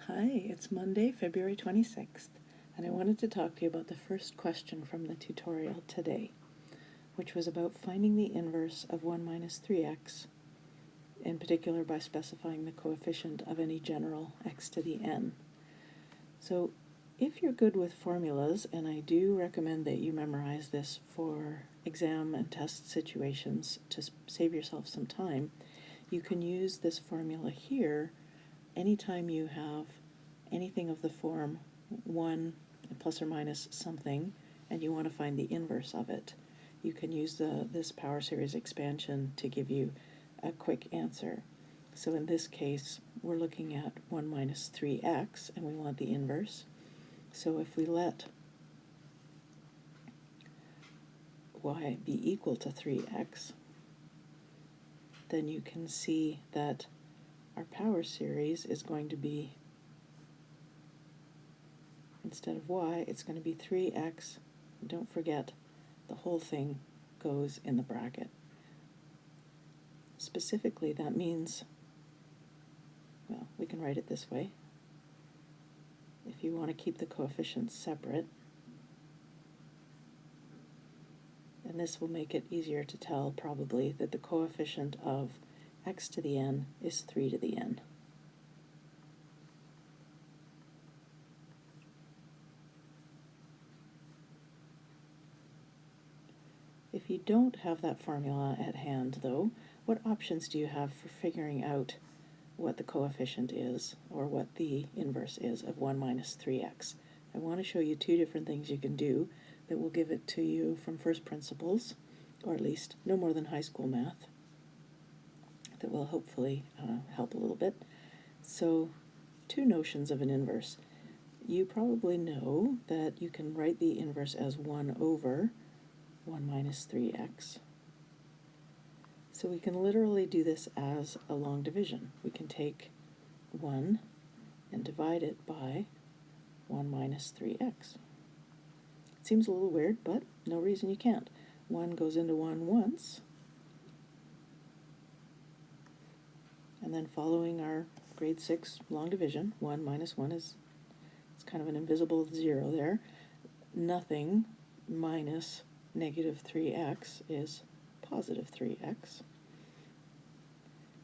Hi, it's Monday, February 26th, and I wanted to talk to you about the first question from the tutorial today, which was about finding the inverse of 1 minus 3x, in particular by specifying the coefficient of any general x to the n. So if you're good with formulas, and I do recommend that you memorize this for exam and test situations to save yourself some time, you can use this formula here anytime you have anything of the form 1 plus or minus something and you want to find the inverse of it. You can use this power series expansion to give you a quick answer. So in this case, we're looking at 1 minus 3x and we want the inverse. So if we let y be equal to 3x, then you can see that our power series is going to be, instead of y, it's going to be 3x. Don't forget, the whole thing goes in the bracket. Specifically, that means, well, we can write it this way. If you want to keep the coefficients separate, and this will make it easier to tell probably that the coefficient of x to the n is 3 to the n. If you don't have that formula at hand, though, what options do you have for figuring out what the coefficient is, or what the inverse is of 1 minus 3x? I want to show you two different things you can do that will give it to you from first principles, or at least no more than high school math, that will hopefully help a little bit. So, two notions of an inverse. You probably know that you can write the inverse as 1 over 1 minus 3x. So we can literally do this as a long division. We can take 1 and divide it by 1 minus 3x. It seems a little weird, but no reason you can't. 1 goes into 1 once, and then following our grade 6 long division, 1 minus 1 is, it's kind of an invisible 0 there. Nothing minus negative 3x is positive 3x.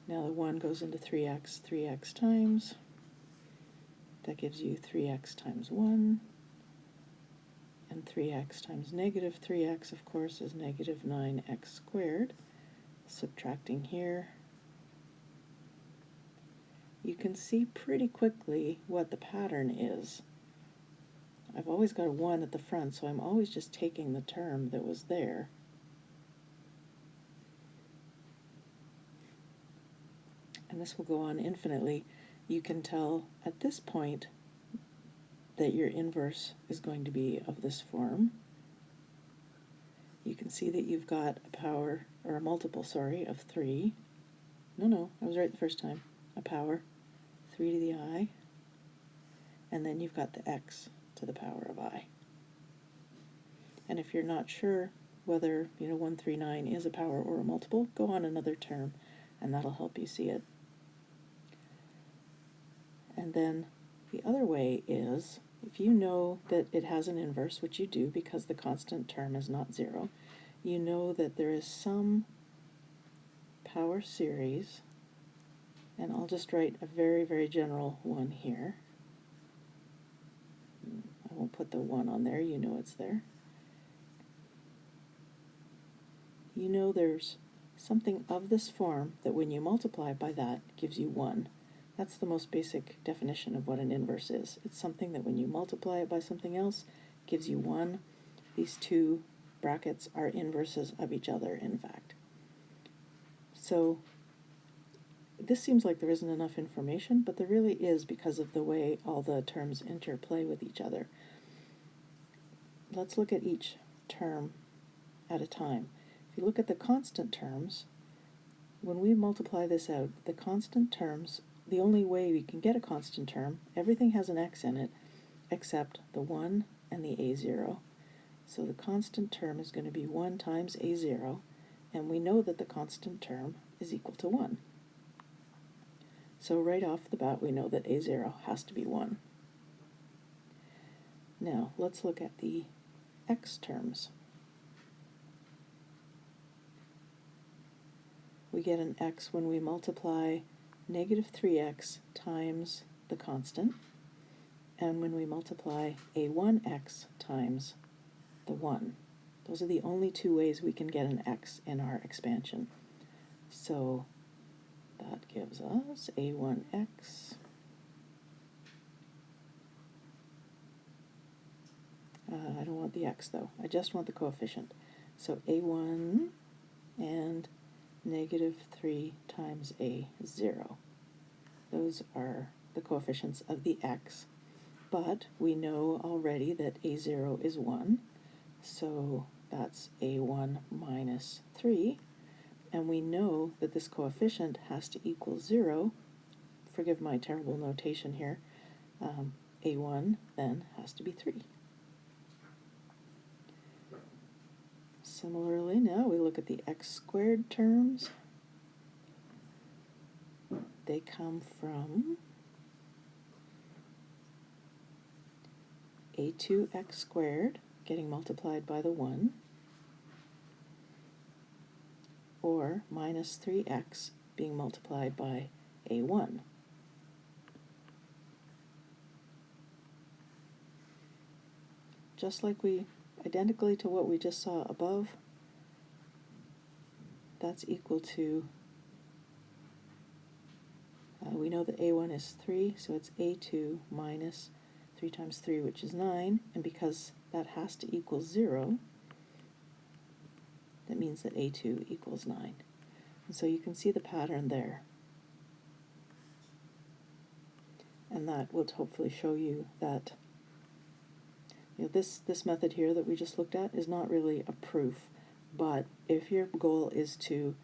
Now the 1 goes into 3x times. That gives you 3x times 1. And 3x times negative 3x, of course, is negative 9x squared. Subtracting here, you can see pretty quickly what the pattern is. I've always got a 1 at the front, so I'm always just taking the term that was there. And this will go on infinitely. You can tell at this point that your inverse is going to be of this form. You can see that you've got a power, or a multiple, sorry, of 3. No, I was right the first time. A power, 3 to the I. And then you've got the x to the power of I. And if you're not sure whether, 139 is a power or a multiple, go on another term, and that'll help you see it. And then the other way is, if you know that it has an inverse, which you do because the constant term is not 0, you know that there is some power series, and I'll just write a very, very general one here. I won't put the 1 on there, you know it's there. You know there's something of this form that when you multiply by that gives you 1. That's the most basic definition of what an inverse is. It's something that when you multiply it by something else gives you 1. These two brackets are inverses of each other, in fact. So this seems like there isn't enough information, but there really is because of the way all the terms interplay with each other. Let's look at each term at a time. If you look at the constant terms, when we multiply this out, the constant terms, the only way we can get a constant term, everything has an x in it, except the 1 and the a0. So the constant term is going to be 1 times a0, and we know that the constant term is equal to 1. So right off the bat, we know that a0 has to be 1. Now, let's look at the x terms. We get an x when we multiply negative 3x times the constant, and when we multiply a1x times the 1. Those are the only two ways we can get an x in our expansion. So that gives us a1x I don't want the x though, I just want the coefficient. So a1 and negative 3 times a0. Those are the coefficients of the x, but we know already that a0 is 1, so that's a1 minus 3, and we know that this coefficient has to equal 0. Forgive my terrible notation here. A1 then has to be 3. Similarly, now we look at the x squared terms. They come from a2x squared getting multiplied by the 1, or minus 3x being multiplied by a1. Just like identically to what we just saw above, that's equal to, we know that a1 is 3, so it's a2 minus 3 times 3, which is 9, and because that has to equal 0, that means that a2 equals 9. And so you can see the pattern there. And that will hopefully show you that this method here that we just looked at is not really a proof, but if your goal is to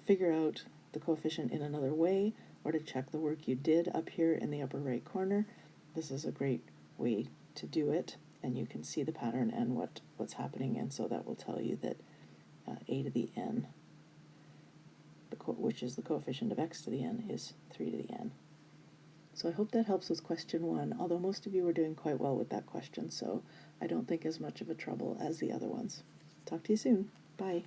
figure out the coefficient in another way, or to check the work you did up here in the upper right corner, this is a great way to do it, and you can see the pattern and what's happening, and so that will tell you that a to the n, which is the coefficient of x to the n, is 3 to the n. So I hope that helps with question 1, although most of you were doing quite well with that question, so I don't think as much of a trouble as the other ones. Talk to you soon. Bye.